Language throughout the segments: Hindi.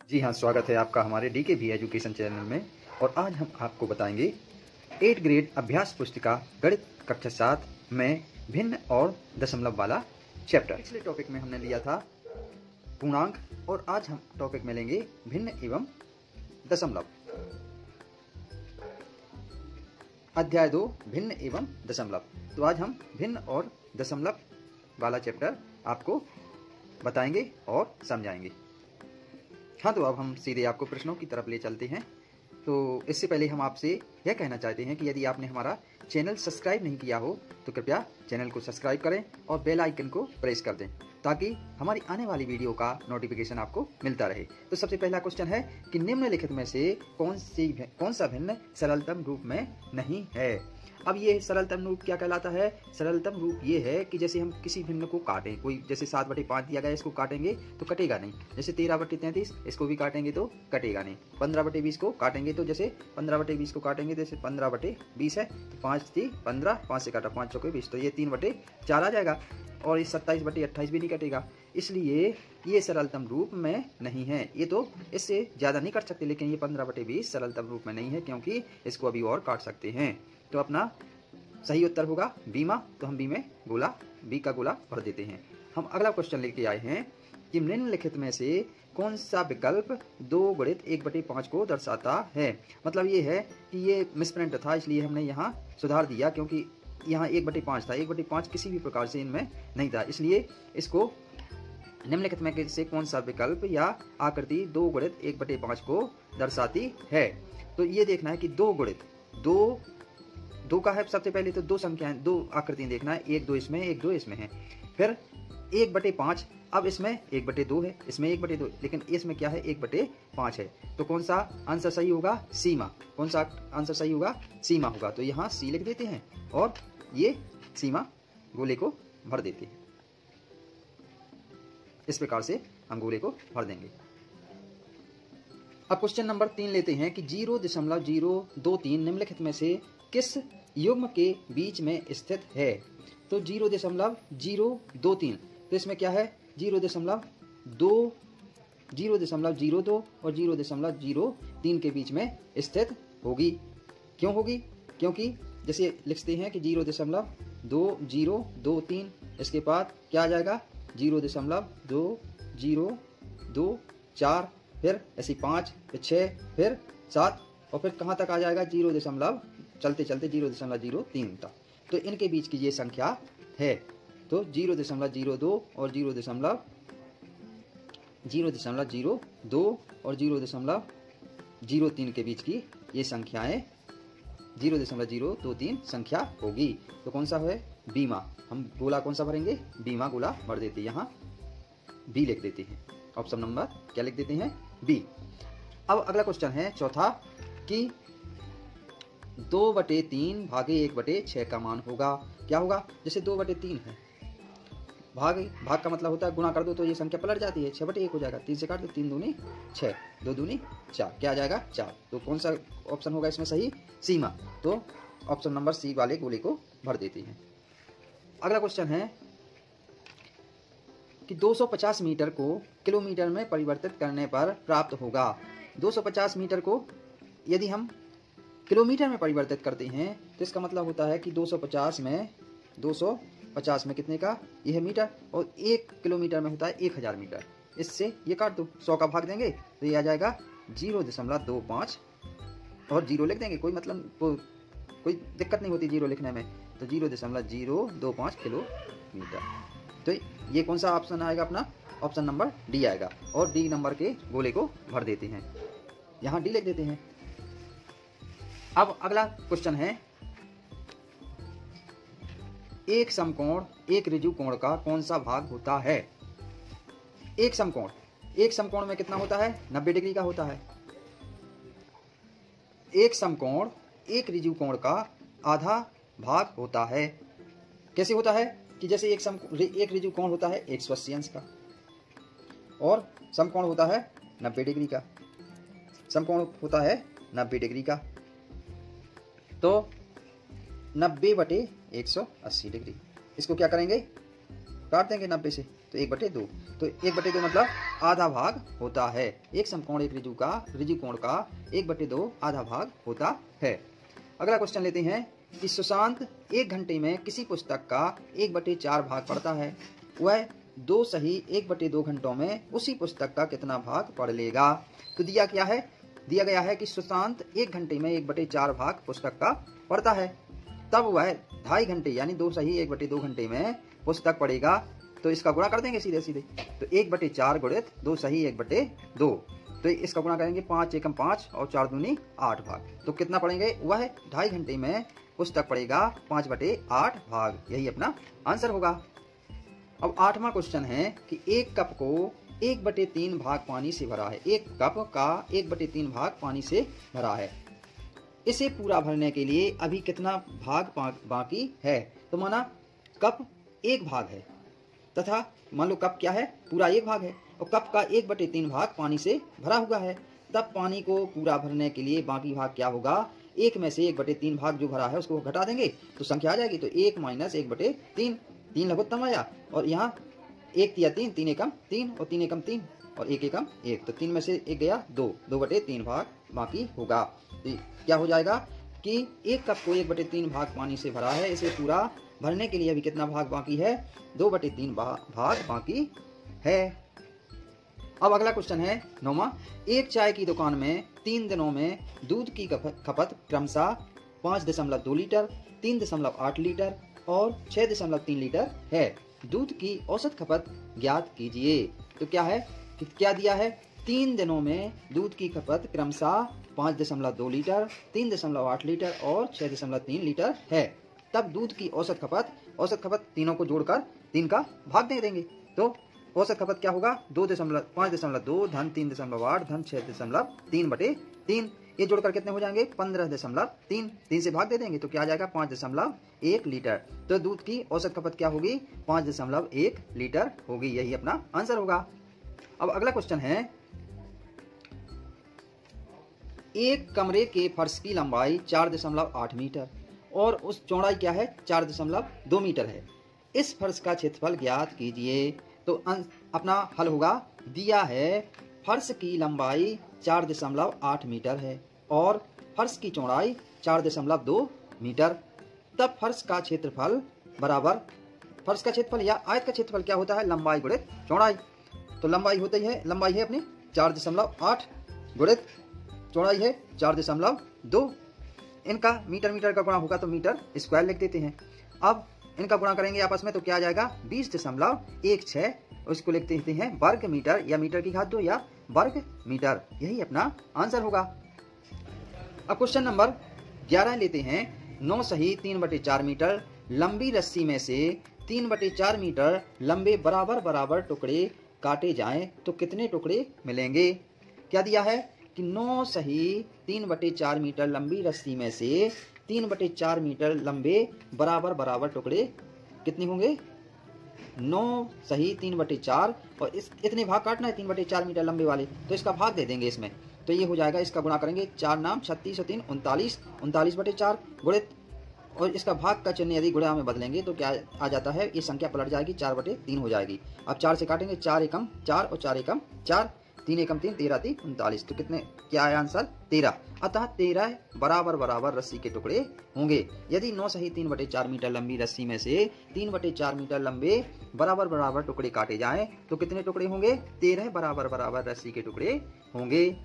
जी हाँ, स्वागत है आपका हमारे DKV एजुकेशन चैनल में। और आज हम आपको बताएंगे 8th ग्रेड अभ्यास पुस्तिका गणित कक्षा 7 में भिन्न और दशमलव वाला चैप्टर। पिछले टॉपिक में हमने लिया था पूर्णांक और आज हम टॉपिक में लेंगे भिन्न एवं दशमलव। अध्याय 2 भिन्न एवं दशमलव। तो आज हम भिन्न और दशमलव वाला चैप्टर आपको बताएंगे और समझाएंगे। हाँ, तो अब हम सीधे आपको प्रश्नों की तरफ ले चलते हैं। तो इससे पहले हम आपसे यह कहना चाहते हैं कि यदि आपने हमारा चैनल सब्सक्राइब नहीं किया हो तो कृपया चैनल को सब्सक्राइब करें और बेल आइकन को प्रेस कर दें ताकि हमारी आने वाली वीडियो का नोटिफिकेशन आपको मिलता रहे। तो सबसे पहला क्वेश्चन है कि निम्नलिखित में से कौन सा भिन्न सरलतम रूप में नहीं है। अब ये सरलतम रूप क्या कहलाता है? सरलतम रूप ये है कि जैसे हम किसी भिन्न को काटें, कोई जैसे 7/5 दिया गया, इसको काटेंगे तो कटेगा नहीं। जैसे 13/33 इसको भी काटेंगे तो कटेगा नहीं। 15/20 को काटेंगे तो जैसे 15/20 को काटेंगे, जैसे 15/20 है तो 5 थी 15, 5 से काटा 5 चौके 20, तो ये 3/4 आ जाएगा। और इस 27/28 भी नहीं कटेगा, इसलिए ये सरलतम रूप में नहीं है। ये तो इससे ज़्यादा नहीं कट सकते, लेकिन ये 15/20 सरलतम रूप में नहीं है क्योंकि इसको अभी और काट सकते हैं। तो अपना सही उत्तर होगा बीमा। तो हम बी का गोला भर देते हैं। हम अगला क्वेश्चन लेके आए हैं कि निम्नलिखित में से कौन सा विकल्प 2 गुणित 1/5 को दर्शाता है। मतलब ये है कि ये मिसप्रिंट था, इसलिए हमने यहाँ सुधार दिया क्योंकि यहाँ 1/5 था। 1/5 किसी भी प्रकार से इनमें नहीं था, इसलिए इसको निम्नलिखित में से कौन सा विकल्प या आकृति 2 गुणित 1/5 को दर्शाती है। तो ये देखना है कि 2 गुणित 2 का है। सबसे पहले तो 2 संख्याएं, 2 आकृतियां देखना है, 1 2 इसमें, 1 2 इसमें है। फिर 1/5, अब इसमें 1/2 है, इसमें 1/2, लेकिन इसमें क्या है 1/5 है। तो कौन सा आंसर सही होगा? सीमा। कौन सा आंसर सही होगा? सीमा होगा। तो यहाँ सी लिख देते हैं और ये सीमा गोले को भर देते हैं। इस प्रकार से हम गोले को भर देंगे। अब क्वेश्चन नंबर 3 लेते हैं कि 0.023 निम्नलिखित में से किस युग्म के बीच में स्थित है। तो 0.023, तो इसमें क्या है 0.02 और 0.03 के बीच में स्थित होगी। क्यों होगी? क्योंकि जैसे लिखते हैं कि 0.2023, इसके बाद क्या आ जाएगा 0.2024, फिर ऐसे 5, फिर 6, फिर 7 और फिर कहाँ तक आ जाएगा चलते 0.03 तक। तो इनके बीच की ये संख्या है। तो 0.02 और 0.02 और 0.03 के बीच की ये संख्याएं 0.023 संख्या होगी। तो कौन सा है? बीमा। हम गोला कौन सा भरेंगे? बीमा गोला भर देते हैं। यहाँ बी लिख देते हैं। ऑप्शन नंबर क्या लिख देते हैं? बी। अब अगला क्वेश्चन है चौथा कि 2/3 भागे 1/6 का मान होगा। क्या होगा? जैसे 2/3 है, भाग का मतलब होता है गुणा कर दो तो ये संख्या पलट जाती है, 6/1 हो जाएगा। 3 से काट दो, 3 दूनी 6, 2 दूनी 4, क्या आ जाएगा 4। तो कौन सा ऑप्शन होगा इसमें सही? सीमा। तो ऑप्शन नंबर सी वाले गोले को भर देते हैं। अगला क्वेश्चन है कि 250 मीटर को किलोमीटर में परिवर्तित करने पर प्राप्त होगा। 250 मीटर को यदि हम किलोमीटर में परिवर्तित करते हैं तो इसका मतलब होता है कि 250 में कितने का? यह मीटर, और 1 किलोमीटर में होता है 1000 मीटर। इससे ये काट दो, 100 का भाग देंगे तो ये आ जाएगा 0.25 और 0 लिख देंगे। कोई कोई दिक्कत नहीं होती 0 लिखने में। तो 0.025 किलोमीटर। तो ये कौन सा ऑप्शन आएगा? अपना ऑप्शन नंबर डी आएगा। और डी नंबर के गोले को भर देते हैं। यहाँ डी लिख देते हैं। अब अगला क्वेश्चन है एक समकोण एक ऋजु कोण का कौन सा भाग होता है। एक समकोण में कितना होता है? 90 डिग्री का होता है। एक समकोण एक ऋजु कोण का आधा भाग होता है। कैसे होता है कि जैसे एक ऋजु कोण होता है 180 अंश का और समकोण होता है 90 डिग्री का। समकोण होता है 90 डिग्री का, तो 90/180 डिग्री। इसको क्या करेंगे? काट देंगे 90 से। तो 1/2। तो 1/2 मतलब आधा भाग होता है। एक समकोण एक ऋजु कोण का 1/2 आधा भाग होता है। अगला क्वेश्चन लेते हैं कि सुशांत 1 घंटे में किसी पुस्तक का 1/4 भाग पढ़ता है। वह 2 सही 1/2 घंटों में उसी पुस्तक का कितना भाग पढ़ लेगा। तो दिया गया है कि सुशांत 1 घंटे में 1/4 भाग पुस्तक का पढ़ता है। तब वह 2.5 घंटे यानी 2 सही 1/2 घंटे में पुस्तक पढ़ेगा। तो इसका गुणा कर देंगे सीधे सीधे। तो 1/4 गुणित 2 सही 1/2। तो इसका गुणा करेंगे 5 एकम 5 और 4 दूनी 8 भाग। तो कितना पढ़ेंगे, वह 2.5 घंटे में पुस्तक पढ़ेगा 5/8 भाग। यही अपना आंसर होगा। अब 8वां क्वेश्चन है कि एक कप को 1/3 भाग पानी से भरा है। एक कप का 1/3 भाग पानी से भरा है। इसे पूरा भरने के लिए अभी कितना भाग बाकी है। तो माना कप 1 भाग है तथा मान लो कप क्या है, पूरा 1 भाग है और कप का 1/3 भाग पानी से भरा हुआ है। तब पानी को पूरा भरने के लिए बाकी भाग क्या होगा, 1 में से 1/3 भाग जो भरा है उसको घटा देंगे तो संख्या आ जाएगी। तो 1 - 1/3, 3 लघुत्तम आया और यहाँ 1 तिया 3, 3 एकम 3 और 3 एकम 3 और 1 एकम 1। तो 3 में से 1 गया 2, 2/3 भाग बाकी होगा। तो क्या हो जाएगा कि एक कप को 1/3 भाग पानी से भरा है। इसे पूरा भरने के लिए अभी कितना भाग बाकी है, 2/3 भाग बाकी है। अब अगला क्वेश्चन है 9वां। एक चाय की दुकान में 3 दिनों में दूध की खपत क्रमशः 5.2 लीटर, 3.8 लीटर और 6.3 लीटर है। दूध की औसत खपत ज्ञात कीजिए। तो क्या है कि क्या दिया है, 3 दिनों में दूध की खपत क्रमशः 5.2 लीटर, 3.8 लीटर और 6.3 लीटर है। तब दूध की औसत खपत तीनों को जोड़कर 3 का भाग दे देंगे। तो औसत खपत क्या होगा, 5.2 धन 3.8 धन 6.3/3। ये जोड़कर कितने हो जाएंगे, 15.3। 3 से भाग दे देंगे तो क्या आ जाएगा, 5.1 लीटर। तो दूध की औसत खपत क्या होगी, 5.1 लीटर होगी। यही अपना आंसर होगा। अब अगला क्वेश्चन है, एक कमरे के फर्श की लंबाई 4.8 मीटर और उस चौड़ाई क्या है, 4.2 मीटर है। इस फर्श का क्षेत्रफल ज्ञात कीजिए। तो अपना हल होगा, दिया है फर्श की लंबाई 4.8 मीटर है और फर्श की चौड़ाई 4.2 मीटर। तब फर्श का क्षेत्रफल बराबर, फर्श का क्षेत्रफल या आयत का क्षेत्रफल क्या होता है, लंबाई गुणित चौड़ाई। तो लंबाई है अपनी 4.8 गुणित चौड़ाई है 4.2। इनका मीटर का गुणा होगा तो मीटर स्क्वायर लिख देते हैं। अब इनका गुणा करेंगे आपस में तो क्या आ जाएगा, 20.16। उसको लिख देते हैं वर्ग मीटर या मीटर की घात 2 या वर्ग मीटर। यही अपना आंसर होगा। अब क्वेश्चन नंबर 11 लेते हैं। 9 सही 3/4 मीटर लंबी रस्सी में से 3/4 मीटर लंबे बराबर टुकड़े काटे जाएं तो कितने टुकड़े मिलेंगे। क्या दिया है कि 9 सही 3/4 मीटर लंबी रस्सी में से 3/4 मीटर लंबे बराबर टुकड़े कितने होंगे, 9 सही 3/4 और इतने भाग काटना है 3/4 मीटर लंबे वाले, तो इसका भाग दे देंगे इसमें। तो ये हो जाएगा, इसका गुणा करेंगे 4 नाम 36 और 3 39, 39/4 गुणित और इसका भाग का चिन्ह यदि गुणा में बदलेंगे तो क्या आ जाता है, ये संख्या पलट जाएगी 4/3 हो जाएगी। अब 4 से काटेंगे, 4 एकम 4 और 4 एकम 4, 3 एकम 3, 13 3 39। तो कितने क्या है आंसर, 13। अतः 13 बराबर रस्सी के टुकड़े होंगे। यदि 9 सही 3/4 मीटर लंबी रस्सी में से 3/4 मीटर लंबे बराबर टुकड़े काटे जाएं तो कितने टुकड़े होंगे, 13 बराबर रस्सी के टुकड़े होंगे।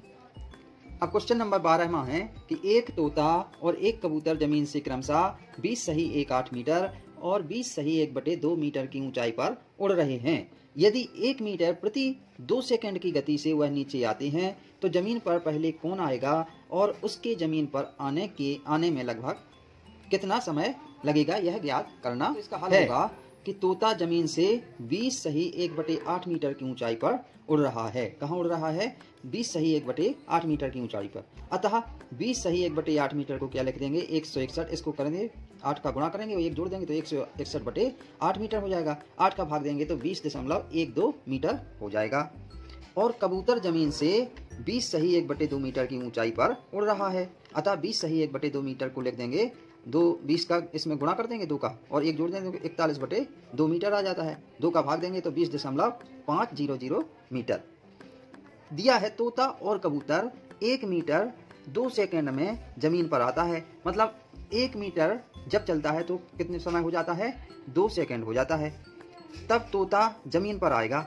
अब क्वेश्चन नंबर 12वां है कि एक तोता और एक कबूतर जमीन से क्रमशः 20 सही 1/8 मीटर और 20 सही 1/2 मीटर की ऊंचाई पर उड़ रहे हैं। यदि 1 मीटर प्रति 2 सेकंड की गति से वह नीचे आते हैं तो जमीन पर पहले कौन आएगा और उसके जमीन पर आने में लगभग कितना समय लगेगा, यह ज्ञात करना। तो इसका हल होगा कि तोता जमीन से 20 सही 1/8 मीटर की ऊंचाई पर उड़ रहा है। कहाँ उड़ रहा है, 20 सही 1/8 मीटर की ऊंचाई पर। अतः 20 सही 1/8 मीटर को क्या लिख देंगे, 161। इसको करेंगे 8 का गुणा करेंगे और 1 जोड़ देंगे तो 161/8 मीटर हो जाएगा। 8 का भाग देंगे तो 20.12 मीटर हो जाएगा। और कबूतर जमीन से 20 सही 1/2 मीटर की ऊंचाई पर उड़ रहा है। अतः 20 सही 1/2 मीटर को लिख देंगे 20 का इसमें गुणा कर देंगे 2 का और 1 जोड़ देंगे 41/2 मीटर आ जाता है। 2 का भाग देंगे तो 20.500 मीटर। दिया है तोता और कबूतर 1 मीटर 2 सेकंड में जमीन पर आता है। मतलब 1 मीटर जब चलता है तो कितने समय हो जाता है? 2 सेकंड हो जाता है। तब तोता जमीन पर आएगा।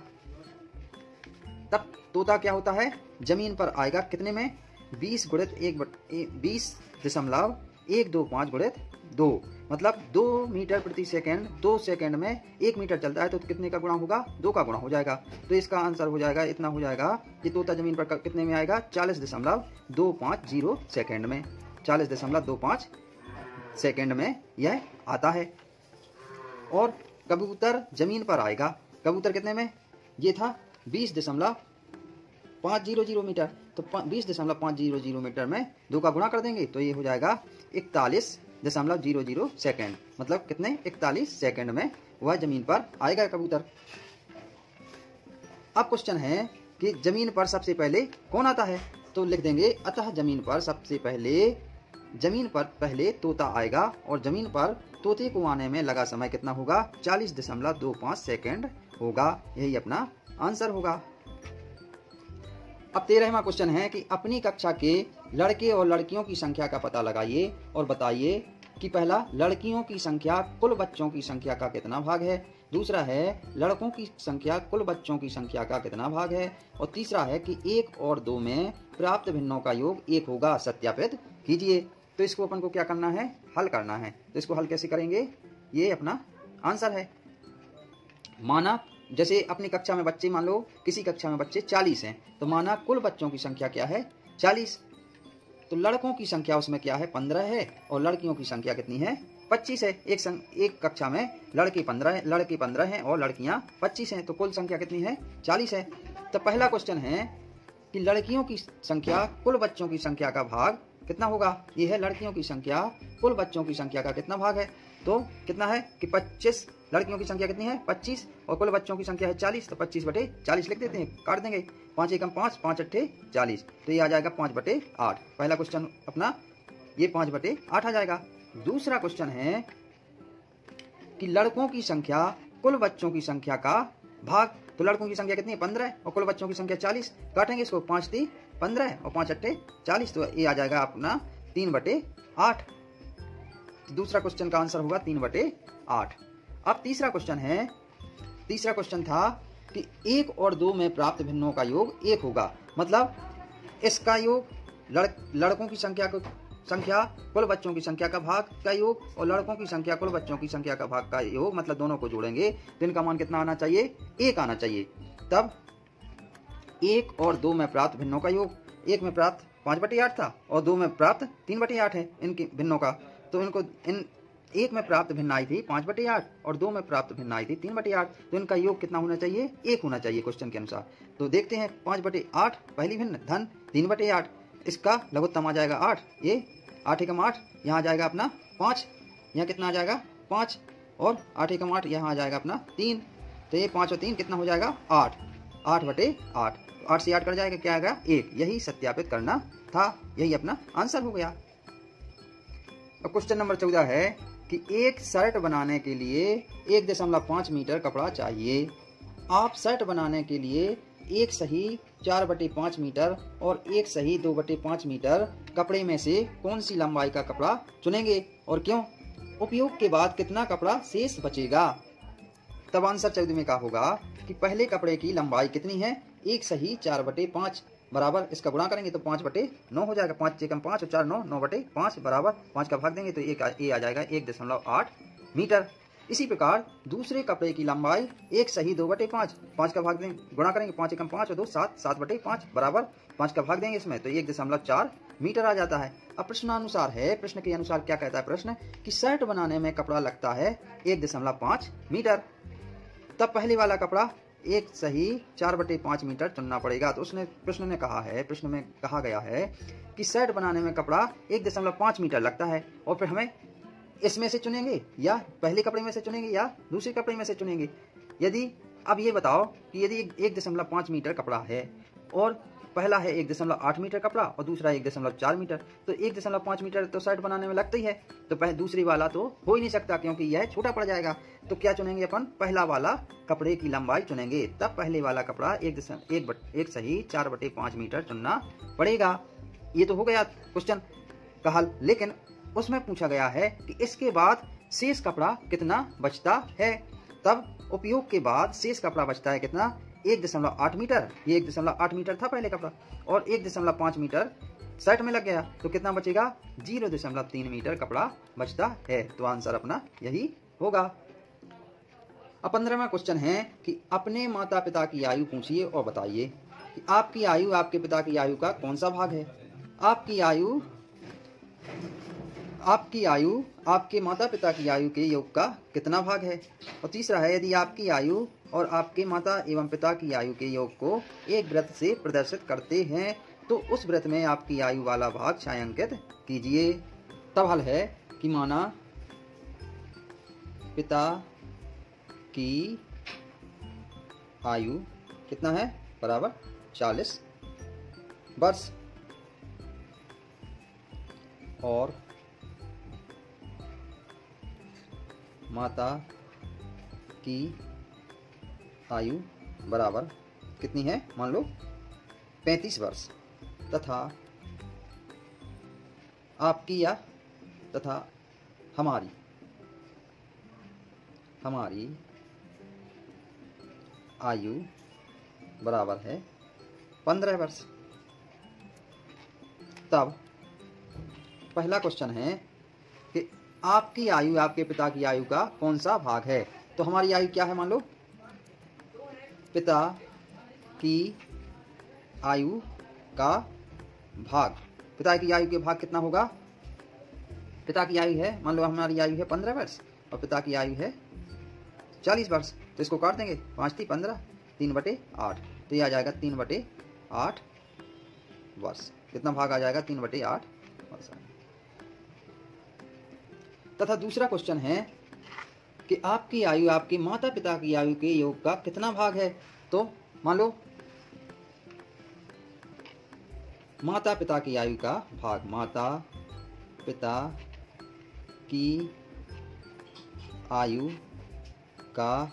तब तोता क्या होता है? जमीन पर आएगा कितने में? 20.125 गुणित 2। मतलब 2 मीटर प्रति सेकंड 2 सेकंड में 1 मीटर चलता है तो कितने का गुणा होगा? 2 का गुणा हो जाएगा। तो इसका आंसर हो जाएगा, इतना हो जाएगा कि तोता जमीन पर कितने में आएगा? 40.250 सेकंड में। 40.25 सेकंड में यह आता है। और कबूतर जमीन पर आएगा। कबूतर कितने में? ये था 20.500 मीटर। तो 20.500 मीटर में 2 का गुणा कर देंगे तो ये हो जाएगा 41.00 सेकंड। मतलब कितने? 41 सेकंड में वह जमीन पर आएगा कबूतर। अब क्वेश्चन है कि जमीन पर सबसे पहले कौन आता है? तो लिख देंगे अतः जमीन पर पहले तोता आएगा और जमीन पर तोते को आने में लगा समय कितना होगा? 40.25 सेकंड होगा। यही अपना आंसर होगा। अब 13वां क्वेश्चन है कि अपनी कक्षा के लड़के और लड़कियों की संख्या का पता लगाइए और बताइए कि पहला, लड़कियों की संख्या कुल बच्चों की संख्या का कितना भाग है। दूसरा है, लड़कों की संख्या कुल बच्चों की संख्या का कितना भाग है। और तीसरा है कि 1 और 2 में प्राप्त भिन्नों का योग 1 होगा। सत्यापित कीजिए। तो इसको अपन को क्या करना है? हल करना है। तो इसको हल कैसे करेंगे? ये अपना आंसर है। माना जैसे अपनी कक्षा में बच्चे, मान लो किसी कक्षा में बच्चे 40 हैं, तो माना कुल बच्चों की संख्या क्या है? 40। तो लड़कों की संख्या उसमें क्या है? 15 है और लड़कियों की संख्या कितनी है? 25 है। एक कक्षा में लड़के 15 हैं और लड़कियां 25 हैं, तो कुल संख्या कितनी है? 40 है। तो पहला क्वेश्चन है कि लड़कियों की संख्या कुल बच्चों की संख्या का भाग कितना होगा? ये है लड़कियों की संख्या कुल बच्चों की संख्या का कितना भाग है? तो कितना है कि 25। लड़कियों की संख्या कितनी है? 25 और कुल बच्चों की संख्या है 40। तो 25/40 लिख देते हैं, काट देंगे। 5 एकम 5, 5 अट्ठे 40। तो ये आ जाएगा 5/8। पहला क्वेश्चन अपना ये 5/8 आ जाएगा। दूसरा क्वेश्चन है कि लड़कों की संख्या कुल बच्चों की संख्या का भाग। तो लड़कों की संख्या कितनी है? 15 और कुल बच्चों की संख्या 40। काटेंगे इसको, 5 3 15 और 5 अट्ठे 40। तो ये आ जाएगा अपना 3/8। तो दूसरा क्वेश्चन का आंसर होगा 3/8। अब तीसरा क्वेश्चन था कि 1 और 2 में प्राप्त भिन्नों का योग 1 होगा। मतलब इसका योग लड़कों की संख्या कुल बच्चों की संख्या का भाग का योग और लड़कों की संख्या कुल बच्चों की संख्या का भाग का योग, मतलब दोनों को जोड़ेंगे तो इनका मान कितना आना चाहिए? 1 आना चाहिए। तब 1 और 2 में प्राप्त भिन्नों का योग, 1 में प्राप्त 5/8 था और 2 में प्राप्त 3/8 है इनकी भिन्नों का। तो इनको 1 में प्राप्त भिन्न आई थी 5/8 और 2 में प्राप्त भिन्न आई थी 3/8। तो इनका योग कितना होना चाहिए? 1 होना चाहिए क्वेश्चन के अनुसार। तो देखते हैं 5/8 पहली भिन्न धन 3/8, इसका लघुत्तम आ जाएगा 8। ये 8 एकम 8 यहाँ आ जाएगा अपना 5, यहाँ कितना आ जाएगा 5 और 8 एकम 8 यहाँ आ जाएगा अपना 3। तो ये 5 और 3 कितना हो जाएगा? 8। 8/8। 8 से 8 कर जाएगा, क्या आएगा? 1। यही सत्यापित करना था। यही अपना आंसर हो गया। अब क्वेश्चन नंबर 14 है कि एक शर्ट बनाने के लिए 1.5 मीटर कपड़ा चाहिए। आप शर्ट बनाने के लिए एक सही 4/5 मीटर और एक सही 2/5 मीटर कपड़े में से कौन सी लंबाई का कपड़ा चुनेंगे और क्यों? उपयोग के बाद कितना कपड़ा शेष बचेगा? तब आंसर 14 में का होगा कि पहले कपड़े की लंबाई कितनी है? एक सही 4/5 बराबर, इसका गुणा करेंगे तो 5/9 हो जाएगा। 5 एकम 5 और 4 9, 9/5 बराबर 5 का भाग देंगे तो ये आ जाएगा 1.8 मीटर। इसी प्रकार दूसरे कपड़े की लंबाई एक सही 2/5, 5 का भाग देंगे, गुणा करेंगे 5 एकम 5 और 2 7, 7/5 बराबर 5 का भाग देंगे इसमें तो 1.4 मीटर आ जाता है। अब प्रश्नानुसार है, प्रश्न के अनुसार क्या कहता है प्रश्न कि शर्ट बनाने में कपड़ा लगता है 1.5 मीटर। तब पहले वाला कपड़ा एक सही 4/5 मीटर चुनना पड़ेगा। तो प्रश्न में कहा गया है कि शर्ट बनाने में कपड़ा 1.5 मीटर लगता है और फिर हमें इसमें से चुनेंगे या पहले कपड़े में से चुनेंगे या दूसरे कपड़े में से चुनेंगे। यदि अब ये बताओ कि यदि 1.5 मीटर कपड़ा है और पहला है 1.8 मीटर कपड़ा और दूसरा 1.4 मीटर, तो 1.5 मीटर तो शर्ट बनाने में लगता ही है, तो पहले दूसरी वाला तो हो ही नहीं सकता क्योंकि यह छोटा पड़ जाएगा। तो क्या चुनेंगे अपन, पहला वाला कपड़े की लंबाई चुनेंगे, तब पहले वाला कपड़ा 4/5 मीटर चुनना पड़ेगा। ये तो हो गया क्वेश्चन का हल। लेकिन उसमें पूछा गया है कि इसके बाद शेष कपड़ा कितना बचता है, तब उपयोग के बाद शेष कपड़ा बचता है कितना, 1.8 मीटर। ये 1.8 मीटर था पहले कपड़ा और 1.5 मीटर शर्ट में लग गया, तो कितना बचेगा, 0.3 मीटर कपड़ा बचता है। तो आंसर अपना यही होगा। अब 15वां क्वेश्चन है कि अपने माता पिता की आयु पूछिए और बताइए कि आपकी आयु आपके पिता की आयु का कौन सा भाग है। आपकी आयु आपके माता पिता की आयु के योग का कितना भाग है। और तीसरा है, यदि आपकी आयु और आपके माता एवं पिता की आयु के योग को एक वृत्त से प्रदर्शित करते हैं तो उस वृत्त में आपकी आयु वाला भाग छायांकित कीजिए। तब हल है कि माना पिता की आयु कितना है, बराबर 40 वर्ष, और माता की आयु बराबर कितनी है, मान लो 35 वर्ष, तथा आपकी या तथा हमारी आयु बराबर है 15 वर्ष। तब पहला क्वेश्चन है कि आपकी आयु आपके पिता की आयु का कौन सा भाग है। तो हमारी आयु क्या है, मान लो पिता की आयु का भाग, पिता की आयु के भाग कितना होगा, पिता की आयु है, मान लो हमारी आयु है 15 वर्ष और पिता की आयु है 40 वर्ष, तो इसको काट देंगे, 5 × 15 3/8, तो ये आ जाएगा 3/8 वर्ष। कितना भाग आ जाएगा, 3/8 वर्ष। तथा दूसरा क्वेश्चन है कि आपकी आयु आपके माता पिता की आयु के योग का कितना भाग है। तो मान लो माता पिता की आयु का भाग, माता पिता की आयु का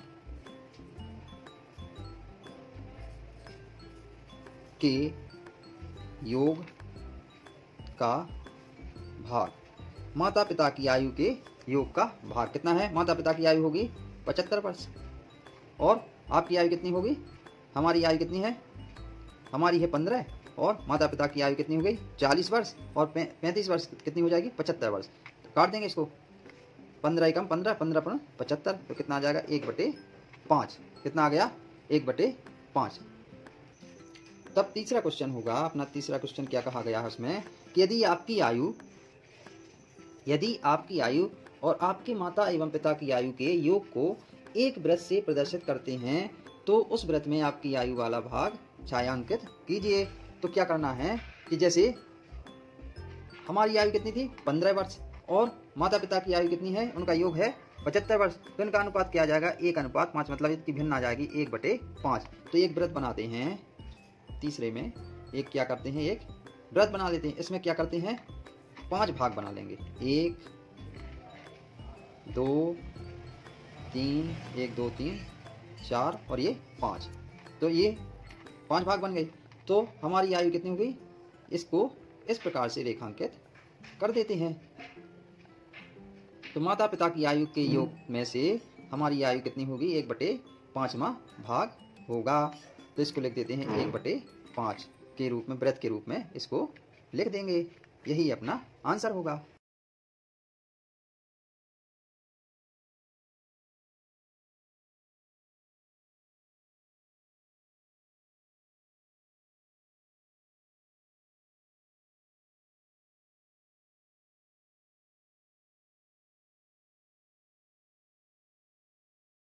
के योग का भाग, माता पिता की आयु के योग का भाग कितना है, माता पिता की आयु होगी 75 वर्ष और आपकी आयु कितनी होगी, हमारी आयु कितनी है, हमारी है 15 और माता पिता की आयु कितनी हो गई 40 वर्ष और 35 वर्ष कितनी हो जाएगी 75 वर्ष। तो काट देंगे इसको, 15 एकम 15, 15 × 75, तो कितना आ जाएगा 1/5। कितना आ गया 1/5। तब तीसरा क्वेश्चन होगा अपना, तीसरा क्वेश्चन क्या कहा गया है उसमें कि यदि आपकी आयु और आपके माता एवं पिता की आयु के योग को एक वृत्त से प्रदर्शित करते हैं तो उस वृत्त में आपकी आयु वाला भाग छायांकित कीजिए। तो क्या करना है कि जैसे हमारी आयु कितनी थी 15 वर्ष और माता पिता की आयु कितनी है, उनका योग है 75 वर्ष, तो इनका अनुपात क्या आ जाएगा 1:5, मतलब इसकी भिन्न आ जाएगी 1/5। तो एक वृत्त बनाते हैं, तीसरे में एक क्या करते हैं, एक वृत्त बना लेते हैं। इसमें क्या करते हैं 5 भाग बना लेंगे, 1 2 3, 1 2 3 4 और ये 5, तो ये 5 भाग बन गए। तो हमारी आयु कितनी हो गई, इसको इस प्रकार से रेखांकित कर देते हैं। तो माता पिता की आयु के योग में से हमारी आयु कितनी होगी 1/5वां भाग होगा। तो इसको लिख देते हैं 1/5 के रूप में, वृत्त के रूप में इसको लिख देंगे। यही अपना आंसर होगा।